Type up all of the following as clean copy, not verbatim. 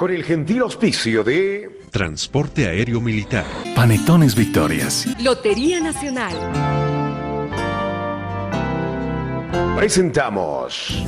con el gentil auspicio de Transporte Aéreo Militar, Panetones Victorias, Lotería Nacional. presentamos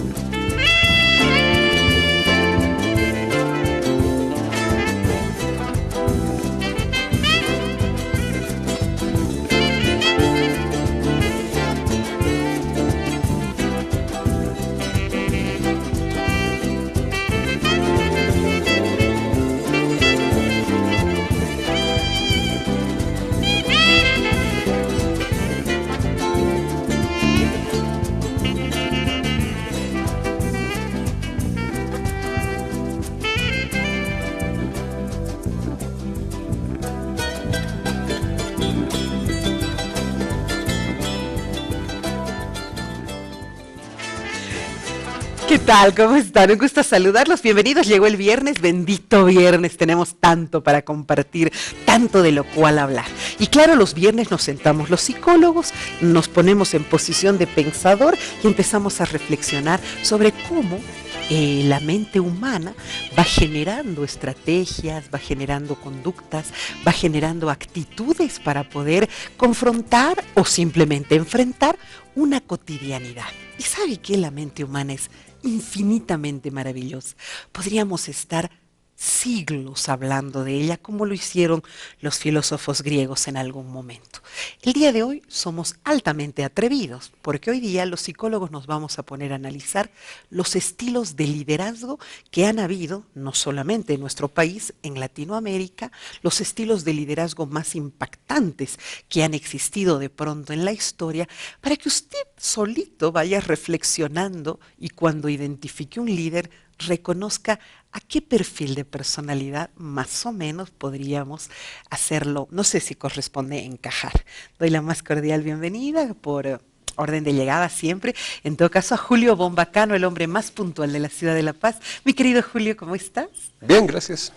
¿Qué tal? ¿Cómo están? Un gusto saludarlos. Bienvenidos. Llegó el viernes, bendito viernes. Tenemos tanto para compartir, tanto de lo cual hablar. Y claro, los viernes nos sentamos los psicólogos, nos ponemos en posición de pensador y empezamos a reflexionar sobre cómo la mente humana va generando estrategias, va generando conductas, va generando actitudes para poder confrontar o simplemente enfrentar una cotidianidad. ¿Y sabe qué? La mente humana es infinitamente maravillosa. Podríamos estar siglos hablando de ella, como lo hicieron los filósofos griegos en algún momento. El día de hoy somos altamente atrevidos, porque hoy día los psicólogos nos vamos a poner a analizar los estilos de liderazgo que han habido, no solamente en nuestro país, en Latinoamérica, los estilos de liderazgo más impactantes que han existido de pronto en la historia, para que usted solito vaya reflexionando y cuando identifique un líder, reconozca a qué perfil de personalidad más o menos podríamos hacerlo, no sé si corresponde encajar. Doy la más cordial bienvenida por orden de llegada siempre, en todo caso a Julio Bombacano, el hombre más puntual de la ciudad de La Paz. Mi querido Julio, ¿cómo estás? Bien, gracias.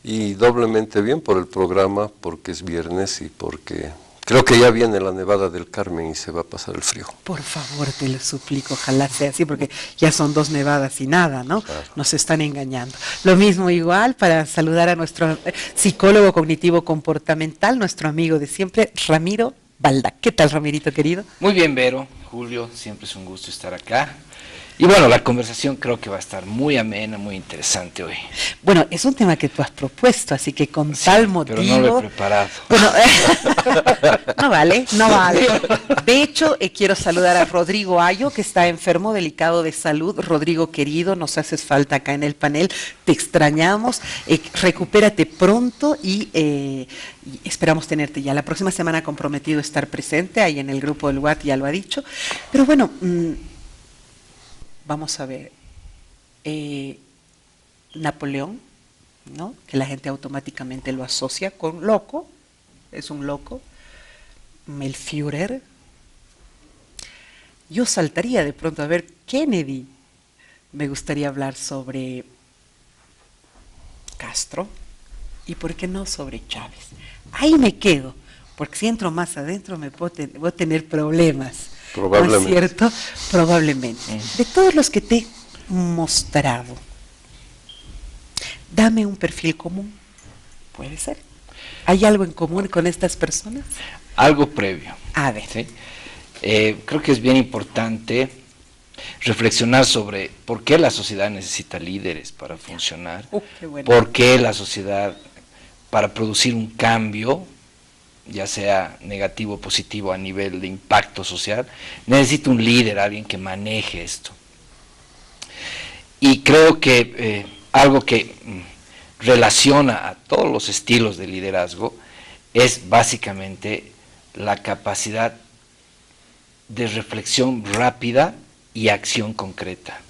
Y doblemente bien por el programa, porque es viernes y porque creo que ya viene la nevada del Carmen y se va a pasar el frío. Por favor, te lo suplico, ojalá sea así, porque ya son 2 nevadas y nada, ¿no? Claro. Nos están engañando. Lo mismo igual para saludar a nuestro psicólogo cognitivo comportamental, nuestro amigo de siempre, Ramiro Balda. ¿Qué tal, Ramirito, querido? Muy bien, Vero, Julio, siempre es un gusto estar acá. Y bueno, la conversación creo que va a estar muy amena, muy interesante hoy. Bueno, es un tema que tú has propuesto, así que con tal motivo... pero no lo he preparado. Bueno, no vale. De hecho, quiero saludar a Rodrigo Ayo, que está enfermo, delicado de salud. Rodrigo, querido, nos haces falta acá en el panel, te extrañamos, recupérate pronto y esperamos tenerte ya. La próxima semana comprometido estar presente, ahí en el grupo del WhatsApp ya lo ha dicho. Pero bueno... vamos a ver, Napoleón, ¿no? Que la gente automáticamente lo asocia con loco, es un loco. El Führer. Yo saltaría de pronto a ver Kennedy. Me gustaría hablar sobre Castro y por qué no sobre Chávez. Ahí me quedo, porque si entro más adentro voy a tener problemas. Probablemente. ¿No es cierto? Probablemente. De todos los que te he mostrado, dame un perfil común. ¿Puede ser? ¿Hay algo en común con estas personas? Algo previo. A ver. ¿Sí? Creo que es bien importante reflexionar sobre por qué la sociedad necesita líderes para funcionar, qué bueno. Por qué la sociedad, para producir un cambio, ya sea negativo o positivo a nivel de impacto social, necesita un líder, alguien que maneje esto. Y creo que algo que relaciona a todos los estilos de liderazgo es básicamente la capacidad de reflexión rápida y acción concreta.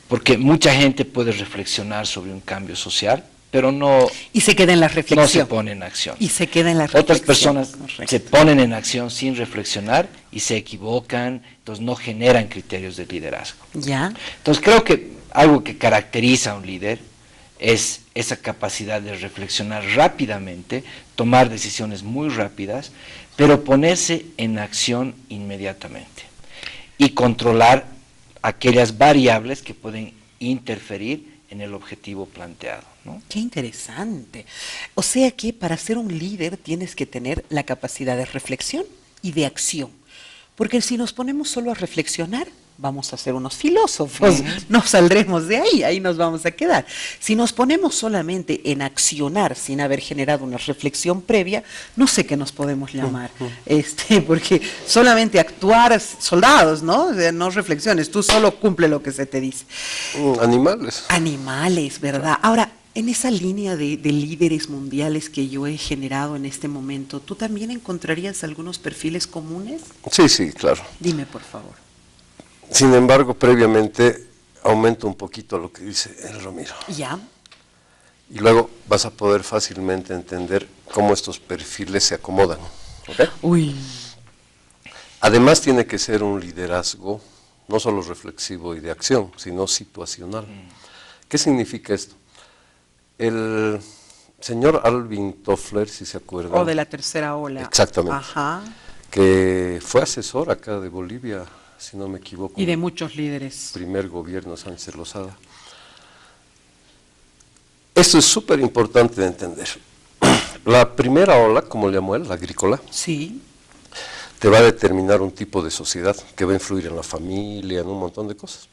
Porque mucha gente puede reflexionar sobre un cambio social, pero no... Y se queda en la reflexión. No se pone en acción. Y se queda en la reflexión. Otras personas Correcto. se ponen en acción sin reflexionar y se equivocan, entonces no generan criterios de liderazgo. Ya. Entonces creo que algo que caracteriza a un líder es esa capacidad de reflexionar rápidamente, tomar decisiones muy rápidas, pero ponerse en acción inmediatamente y controlar aquellas variables que pueden interferir en el objetivo planteado, ¿no? Qué interesante. O sea que para ser un líder tienes que tener la capacidad de reflexión y de acción. Porque si nos ponemos solo a reflexionar, vamos a ser unos filósofos, no saldremos de ahí, ahí nos vamos a quedar. Si nos ponemos solamente en accionar sin haber generado una reflexión previa, no sé qué nos podemos llamar, porque solamente actuar, soldados, ¿no? O sea, no reflexiones, tú solo cumple lo que se te dice. Animales. Animales, ¿verdad? Ahora, en esa línea de líderes mundiales que yo he generado en este momento, ¿tú también encontrarías algunos perfiles comunes? Sí, sí, claro. Dime, por favor. Sin embargo, previamente aumento un poquito lo que dice el Ramiro. Ya. Y luego vas a poder fácilmente entender cómo estos perfiles se acomodan. ¿Ok? Uy. Además tiene que ser un liderazgo no solo reflexivo y de acción, sino situacional. ¿Qué significa esto? El señor Alvin Toffler, si se acuerdan. O de la tercera ola. Exactamente. Ajá. Que fue asesor acá de Bolivia, si no me equivoco. Y de muchos líderes. Primer gobierno Sánchez Lozada. Esto es súper importante de entender. La primera ola, como le llamó él, la agrícola, Sí. te va a determinar un tipo de sociedad que va a influir en la familia, en un montón de cosas.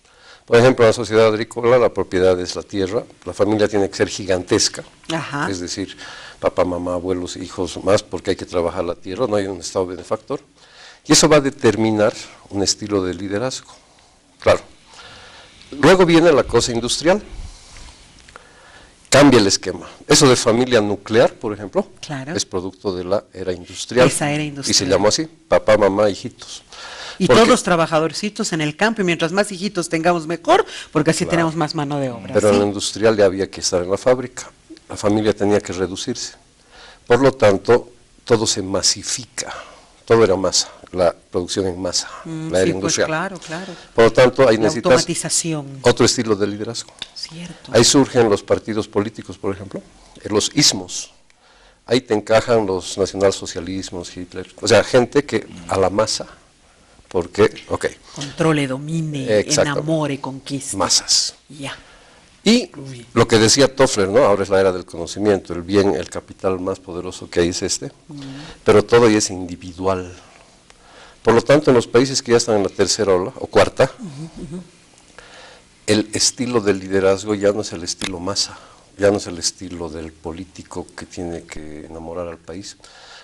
Por ejemplo, en la sociedad agrícola la propiedad es la tierra, la familia tiene que ser gigantesca, Ajá. es decir, papá, mamá, abuelos, hijos, más, porque hay que trabajar la tierra, no hay un estado benefactor. Y eso va a determinar un estilo de liderazgo, claro. Luego viene la cosa industrial, cambia el esquema. Eso de familia nuclear, por ejemplo, Claro. es producto de la era industrial. Esa era industrial. Y se llamó así, papá, mamá, hijitos. Y Porque- todos los trabajadorcitos en el campo, y mientras más hijitos tengamos mejor, porque así Claro. tenemos más mano de obra. Pero en ¿sí? la industrial ya había que estar en la fábrica, la familia tenía que reducirse. Por lo tanto, todo se masifica, todo era masa, la producción en masa, la era Sí, pues industrial. claro, claro. Por lo tanto, ahí La necesitas automatización. otro estilo de liderazgo. Cierto. Ahí surgen los partidos políticos, por ejemplo, los ismos. Ahí te encajan los nacionalsocialismos, Hitler, o sea, gente que a la masa, porque, ok, Controle, domine, Exacto. enamore, conquiste. masas. Ya. Y lo que decía Toffler, ¿no? Ahora es la era del conocimiento, el bien, el capital más poderoso que hay es este, pero todo ya es individual. Por lo tanto, en los países que ya están en la tercera ola, o cuarta, el estilo de liderazgo ya no es el estilo masa, ya no es el estilo del político que tiene que enamorar al país.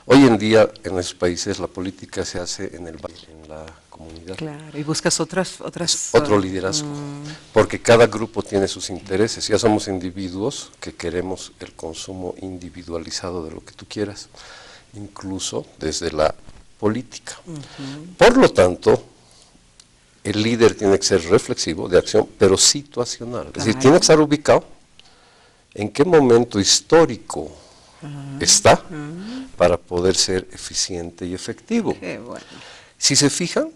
Hoy en día, en esos países, la política se hace en el barrio, en la comunidad. Claro, y buscas otras... Otro liderazgo, porque cada grupo tiene sus intereses, ya somos individuos que queremos el consumo individualizado de lo que tú quieras, incluso desde la política. Por lo tanto, el líder tiene que ser reflexivo, de acción, pero situacional, es decir, Claro. tiene que estar ubicado en qué momento histórico está para poder ser eficiente y efectivo. Qué bueno. Si se fijan,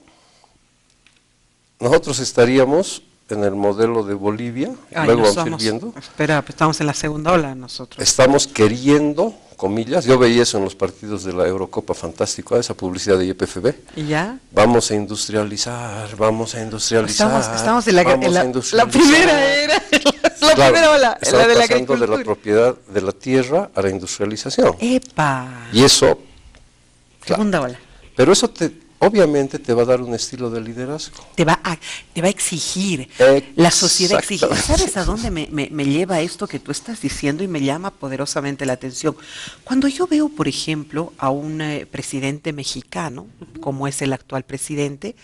nosotros estaríamos en el modelo de Bolivia, Ay, luego no vamos a ir somos- viendo, Espera, pues estamos en la segunda ola nosotros. estamos queriendo, comillas, yo veía eso en los partidos de la Eurocopa, fantástico, esa publicidad de YPFB, ¿Y ya? vamos a industrializar, vamos a industrializar, Estamos en la, vamos a la industrializar. primera era, la Claro, primera ola, estamos la de la pasando de agricultura. la propiedad de la tierra a la industrialización. ¡Epa! Y eso, claro, Segunda ola. pero eso obviamente te va a dar un estilo de liderazgo. Te va a exigir, la sociedad exige. ¿Sabes a dónde me lleva esto que tú estás diciendo y me llama poderosamente la atención? Cuando yo veo, por ejemplo, a un presidente mexicano, como es el actual presidente,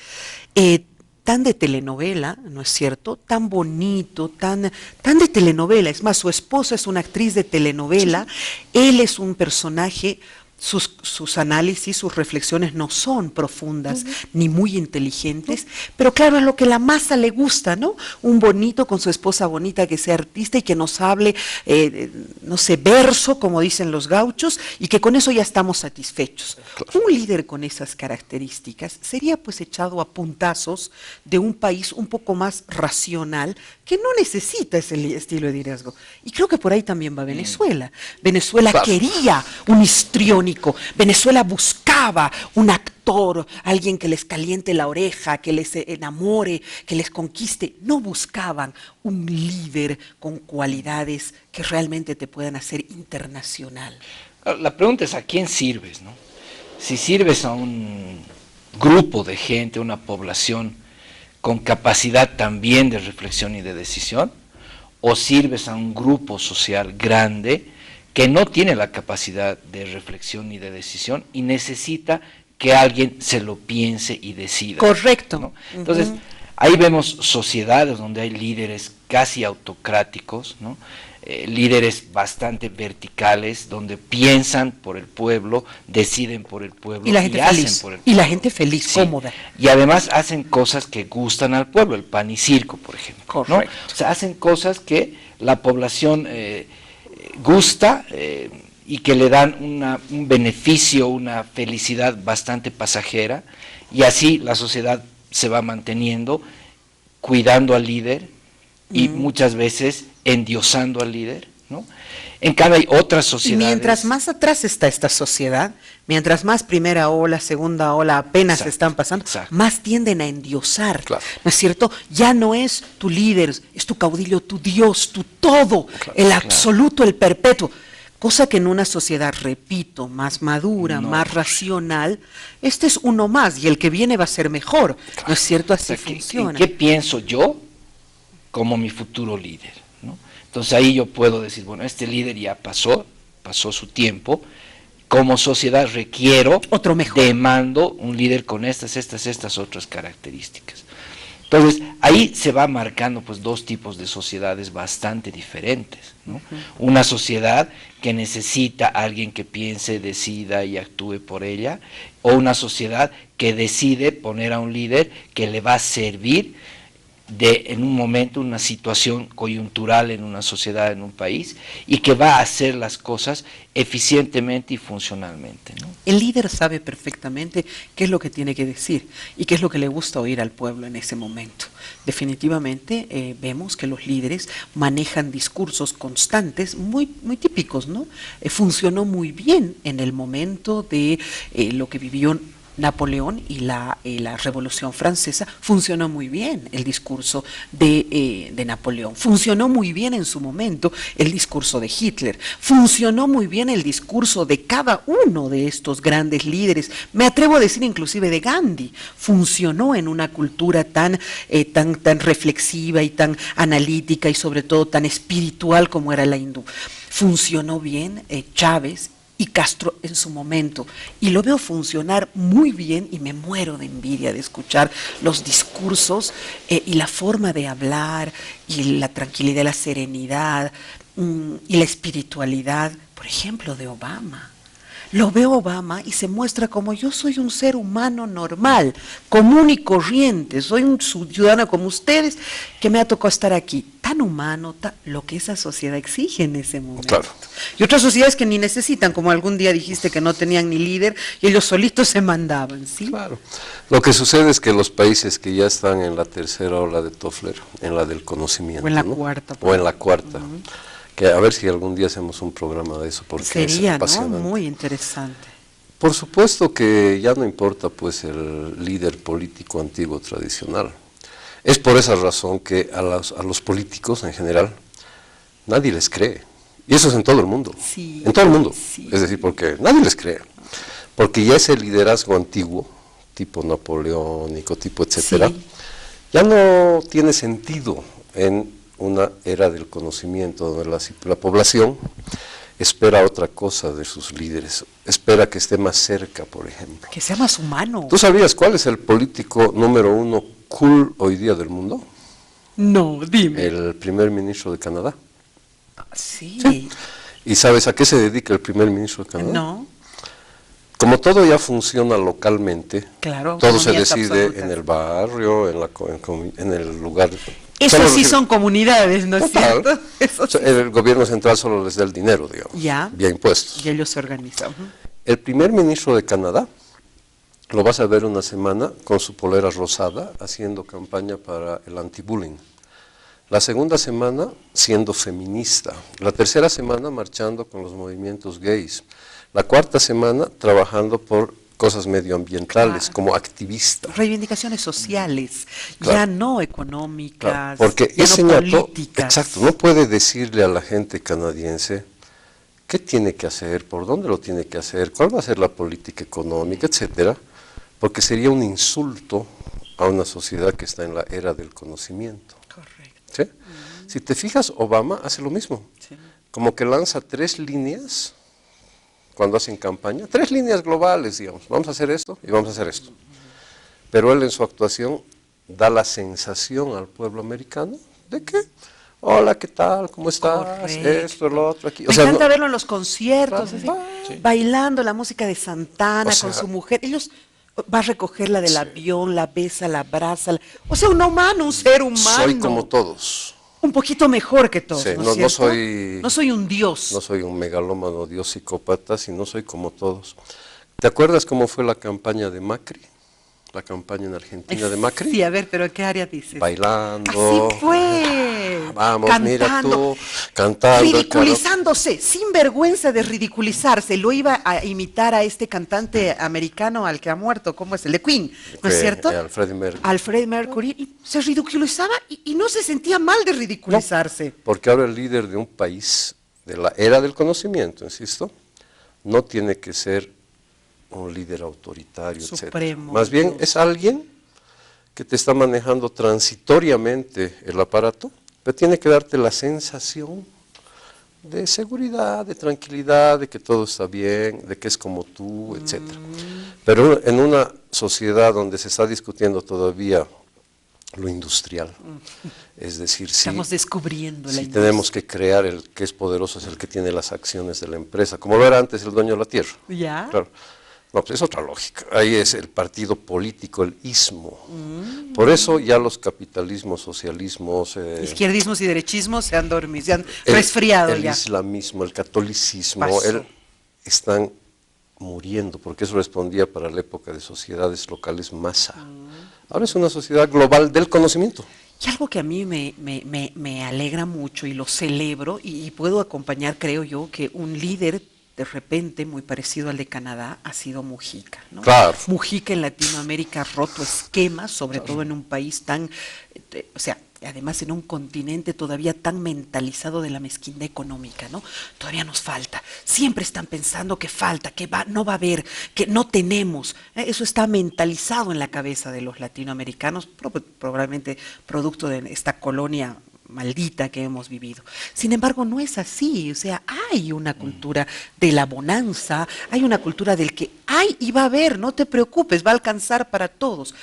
tan de telenovela, ¿no es cierto? Tan bonito, tan de telenovela. Es más, su esposa es una actriz de telenovela, él es un personaje. Sus análisis, sus reflexiones no son profundas ni muy inteligentes, pero claro, es lo que la masa le gusta, ¿no? Un bonito con su esposa bonita que sea artista y que nos hable, no sé, verso, como dicen los gauchos, y que con eso ya estamos satisfechos. Un líder con esas características sería pues echado a puntazos de un país un poco más racional que no necesita ese estilo de liderazgo. Y creo que por ahí también va Venezuela. Venezuela Claro. quería un histriónico protagónico. Venezuela buscaba un actor, alguien que les caliente la oreja, que les enamore, que les conquiste. No buscaban un líder con cualidades que realmente te puedan hacer internacional. La pregunta es, ¿a quién sirves, no? Si sirves a un grupo de gente, una población con capacidad también de reflexión y de decisión, o sirves a un grupo social grande que no tiene la capacidad de reflexión y de decisión y necesita que alguien se lo piense y decida. Correcto. ¿No? Entonces, ahí vemos sociedades donde hay líderes casi autocráticos, ¿no? Líderes bastante verticales, donde piensan por el pueblo, deciden por el pueblo Y la gente hacen feliz. por el pueblo. Y la gente feliz, Sí. cómoda. Y además hacen cosas que gustan al pueblo, el pan y circo, por ejemplo. ¿no? Correcto. O sea, hacen cosas que la población gusta y que le dan un beneficio, una felicidad bastante pasajera, y así la sociedad se va manteniendo, cuidando al líder y muchas veces endiosando al líder, ¿no? En cambio hay otras Y sociedades. mientras más atrás está esta sociedad, mientras más primera ola, segunda ola apenas Exacto, están pasando, exacto. más tienden a endiosar, Claro. ¿no es cierto? Ya no es tu líder, es tu caudillo, tu Dios, tu todo, el absoluto, el perpetuo. Cosa que en una sociedad, repito, más madura, No. más racional, este es uno más y el que viene va a ser mejor, ¿no es cierto? O Así sea, funciona. ¿en qué pienso yo como mi futuro líder? ¿no? Entonces ahí yo puedo decir, bueno, este líder ya pasó su tiempo, como sociedad requiero, Otro mejor. demando un líder con estas otras características. Entonces, ahí se va marcando pues dos tipos de sociedades bastante diferentes, ¿no? Una sociedad que necesita a alguien que piense, decida y actúe por ella, o una sociedad que decide poner a un líder que le va a servir en un momento, una situación coyuntural en una sociedad, en un país, y que va a hacer las cosas eficientemente y funcionalmente, ¿no? El líder sabe perfectamente qué es lo que tiene que decir y qué es lo que le gusta oír al pueblo en ese momento. Definitivamente vemos que los líderes manejan discursos constantes muy típicos, ¿no? Funcionó muy bien en el momento de lo que vivió Napoleón y la Revolución Francesa. Funcionó muy bien el discurso de Napoleón, funcionó muy bien en su momento el discurso de Hitler, funcionó muy bien el discurso de cada uno de estos grandes líderes, me atrevo a decir inclusive de Gandhi, funcionó en una cultura tan reflexiva y tan analítica y sobre todo tan espiritual como era la hindú. Funcionó bien Chávez y Castro en su momento, y lo veo funcionar muy bien y me muero de envidia de escuchar los discursos y la forma de hablar y la tranquilidad, la serenidad y la espiritualidad, por ejemplo, de Obama. Lo veo Obama y se muestra como yo soy un ser humano normal, común y corriente, soy un ciudadano como ustedes que me ha tocado estar aquí, tan humano, lo que esa sociedad exige en ese momento. Claro. Y otras sociedades que ni necesitan, como algún día dijiste que no tenían ni líder y ellos solitos se mandaban, ¿sí? Claro. Lo que sucede es que los países que ya están en la tercera ola de Toffler, en la del conocimiento, O en la ¿no? cuarta. O en la cuarta, que a ver si algún día hacemos un programa de eso, porque Sería, es ¿no? apasionante. Muy interesante. Por supuesto que ya no importa pues el líder político antiguo tradicional. Es por esa razón que a los políticos en general nadie les cree. Y eso es en todo el mundo. Sí, en todo el mundo. sí. Es decir, porque nadie les cree. Porque ya ese liderazgo antiguo, tipo napoleónico, tipo etcétera, Sí. ya no tiene sentido en una era del conocimiento donde la población espera otra cosa de sus líderes, espera que esté más cerca, por ejemplo. Que sea más humano. ¿Tú sabías cuál es el político número 1 cool hoy día del mundo? No, dime. El primer ministro de Canadá. Sí. ¿Y sabes a qué se dedica el primer ministro de Canadá? No, Como todo ya funciona localmente, claro. todo se autonomías decide absolutas. en el barrio, en el lugar. Eso Solo sí recibe- son comunidades, ¿no es Total. cierto? Eso O sea, sí. el gobierno central solo les da el dinero, digamos, Ya. vía impuestos. Y ellos se organizan. Ujú. El primer ministro de Canadá lo vas a ver una semana con su polera rosada haciendo campaña para el anti-bullying. La segunda semana siendo feminista. La tercera semana marchando con los movimientos gays. La cuarta semana trabajando por cosas medioambientales, como activista. Reivindicaciones sociales, Claro. ya no económicas, Claro, porque ya ese no ñato, políticas. exacto, no puede decirle a la gente canadiense qué tiene que hacer, por dónde lo tiene que hacer, cuál va a ser la política económica, etcétera, porque sería un insulto a una sociedad que está en la era del conocimiento. Correcto. ¿Sí? Si te fijas, Obama hace lo mismo, Sí. como que lanza 3 líneas cuando hacen campaña, 3 líneas globales, digamos, vamos a hacer esto y vamos a hacer esto. Pero él en su actuación da la sensación al pueblo americano de que, hola, ¿qué tal? ¿Cómo estás? Correcto. Esto, lo otro, aquí. Me encanta verlo en los conciertos, Claro. así, bailando la música de Santana O sea, con su mujer. Ellos va a recogerla del avión, la besa, la abraza. O sea, un humano, un ser humano. soy como todos. Un poquito mejor que todos, Sí, ¿no es no cierto? soy- No soy un dios. No soy un megalómano, dios psicópata, sino soy como todos. ¿Te acuerdas cómo fue la campaña de Macri? La campaña en Argentina de Macri. Sí, a ver, pero ¿en qué área dices? Bailando. Así fue. Vamos, mira Cantando, tú, cantando. ridiculizándose, sin vergüenza de ridiculizarse. Lo iba a imitar a este cantante americano al que ha muerto, ¿cómo es? El de Queen, ¿no es cierto? Al Freddie Mercury. Al Freddie Mercury, y se ridiculizaba y no se sentía mal de ridiculizarse. Porque ahora el líder de un país, de la era del conocimiento, insisto, no tiene que ser un líder autoritario, etc. Supremo, Más bien Dios. es alguien que te está manejando transitoriamente el aparato, pero tiene que darte la sensación de seguridad, de tranquilidad, de que todo está bien, de que es como tú, etc. Pero en una sociedad donde se está discutiendo todavía lo industrial, es decir, si Estamos descubriendo la industria. tenemos que crear el que es poderoso, es el que tiene las acciones de la empresa, como lo era antes el dueño de la tierra. ¿Ya? Claro. No, pues es otra lógica. Ahí es el partido político, el ismo. Por eso ya los capitalismos, socialismos, Izquierdismos y derechismos se han dormido, se han resfriado el ya. islamismo, el catolicismo, Pasó. están muriendo, porque eso respondía para la época de sociedades locales masa. Ahora es una sociedad global del conocimiento. Y algo que a mí me alegra mucho y lo celebro, y puedo acompañar, creo yo, que un líder de repente muy parecido al de Canadá ha sido Mujica, ¿no? Claro. Mujica en Latinoamérica ha roto esquemas, sobre todo en un país tan, o sea, además en un continente todavía tan mentalizado de la mezquindad económica, ¿no? Todavía nos falta. Siempre están pensando que falta, que no va a haber, que no tenemos. Eso está mentalizado en la cabeza de los latinoamericanos, probablemente producto de esta colonia maldita que hemos vivido. Sin embargo, no es así. O sea, hay una cultura de la bonanza, hay una cultura del que hay y va a haber, no te preocupes, va a alcanzar para todos.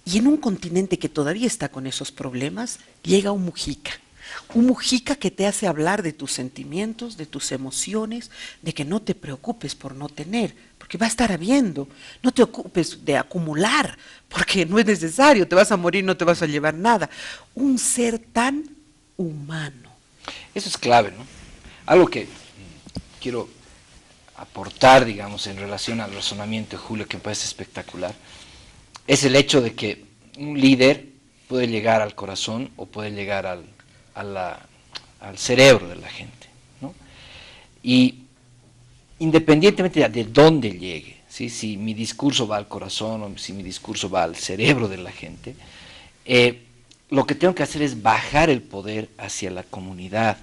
Y en un continente que todavía está con esos problemas, llega un Mujica que te hace hablar de tus sentimientos, de tus emociones, de que no te preocupes por no tener, porque va a estar habiendo. No te ocupes de acumular, porque no es necesario, te vas a morir, no te vas a llevar nada. Un ser tan humano. Eso es clave, ¿no? Algo que quiero aportar, digamos, en relación al razonamiento de Julio, que me parece espectacular, es el hecho de que un líder puede llegar al corazón o puede llegar al cerebro de la gente, ¿no? Y independientemente de dónde llegue, ¿sí? Si mi discurso va al corazón o si mi discurso va al cerebro de la gente, lo que tengo que hacer es bajar el poder hacia la comunidad.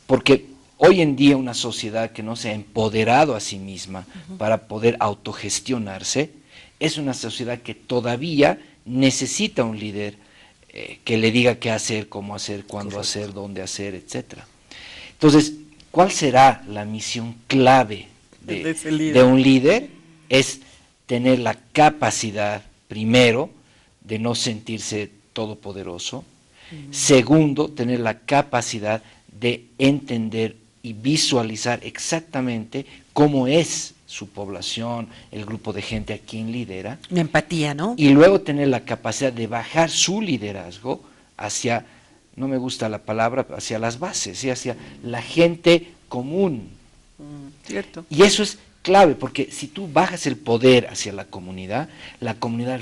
Porque hoy en día una sociedad que no se ha empoderado a sí misma para poder autogestionarse, es una sociedad que todavía necesita un líder que le diga qué hacer, cómo hacer, cuándo hacer, dónde hacer, etc. Entonces, ¿cuál será la misión clave De ese líder. de un líder? Es tener la capacidad, primero, de no sentirse todopoderoso. Segundo, tener la capacidad de entender y visualizar exactamente cómo es su población, el grupo de gente a quien lidera. Una empatía, ¿no? Y luego tener la capacidad de bajar su liderazgo hacia, no me gusta la palabra, hacia las bases, ¿sí? Hacia la gente común. Cierto. Y eso es clave, porque si tú bajas el poder hacia la comunidad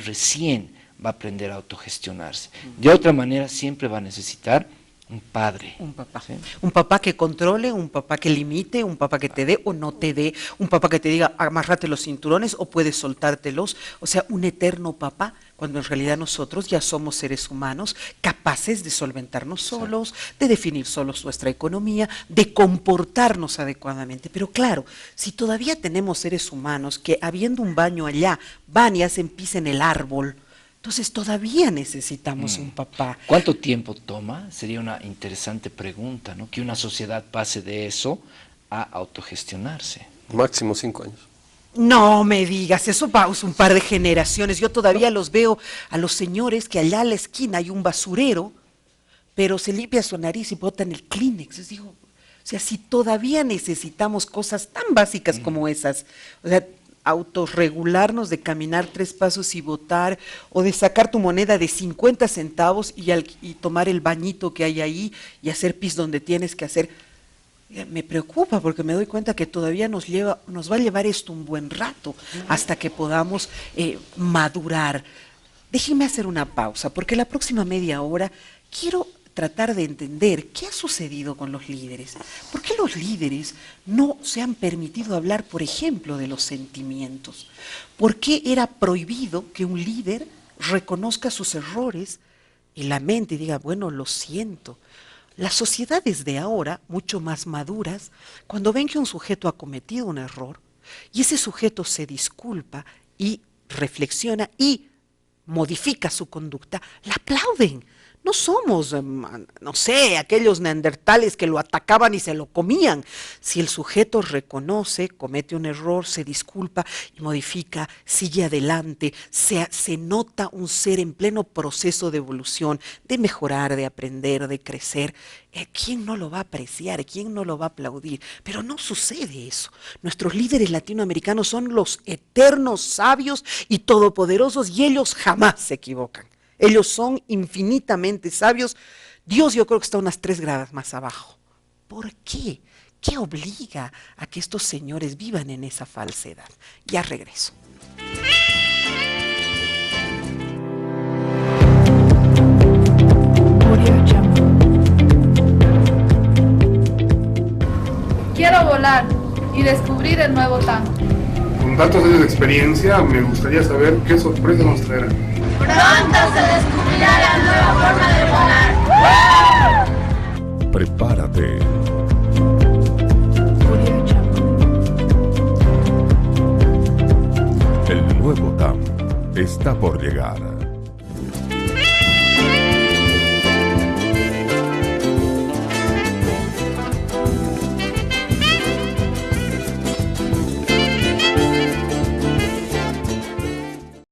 recién va a aprender a autogestionarse. De otra manera, siempre va a necesitar Un padre. Un papá. ¿Sí? Un papá que controle, un papá que limite, un papá que te dé o no te dé, un papá que te diga amárrate los cinturones o puedes soltártelos. O sea, un eterno papá, cuando en realidad nosotros ya somos seres humanos capaces de solventarnos solos, de definir solos nuestra economía, de comportarnos adecuadamente. Pero claro, si todavía tenemos seres humanos que habiendo un baño allá, van y hacen pis en el árbol, entonces todavía necesitamos un papá. ¿Cuánto tiempo toma? Sería una interesante pregunta, ¿no? Que una sociedad pase de eso a autogestionarse. Máximo 5 años. No me digas, eso va un par de generaciones. Yo todavía los veo a los señores que allá a la esquina hay un basurero, pero se limpia su nariz y botan el Kleenex. Les digo, o sea, si todavía necesitamos cosas tan básicas como esas, o sea, autorregularnos de caminar 3 pasos y votar, o de sacar tu moneda de 50 centavos y tomar el bañito que hay ahí y hacer pis donde tienes que hacer. Me preocupa porque me doy cuenta que todavía nos va a llevar esto un buen rato hasta que podamos madurar. Déjenme hacer una pausa porque la próxima media hora quiero tratar de entender qué ha sucedido con los líderes. ¿Por qué los líderes no se han permitido hablar, por ejemplo, de los sentimientos? ¿Por qué era prohibido que un líder reconozca sus errores y lamente y diga, bueno, lo siento? Las sociedades de ahora, mucho más maduras, cuando ven que un sujeto ha cometido un error y ese sujeto se disculpa y reflexiona y modifica su conducta, la aplauden. No somos, no sé, aquellos neandertales que lo atacaban y se lo comían. Si el sujeto reconoce, comete un error, se disculpa y modifica, sigue adelante, se nota un ser en pleno proceso de evolución, de mejorar, de aprender, de crecer. ¿Quién no lo va a apreciar? ¿Quién no lo va a aplaudir? Pero no sucede eso. Nuestros líderes latinoamericanos son los eternos sabios y todopoderosos y ellos jamás se equivocan. Ellos son infinitamente sabios. Dios yo creo que está unas 3 gradas más abajo. ¿Por qué? ¿Qué obliga a que estos señores vivan en esa falsedad? Ya regreso. Quiero volar y descubrir el nuevo tango. Con tantos años de experiencia, me gustaría saber qué sorpresa nos traerá. Pronto se descubrirá la nueva forma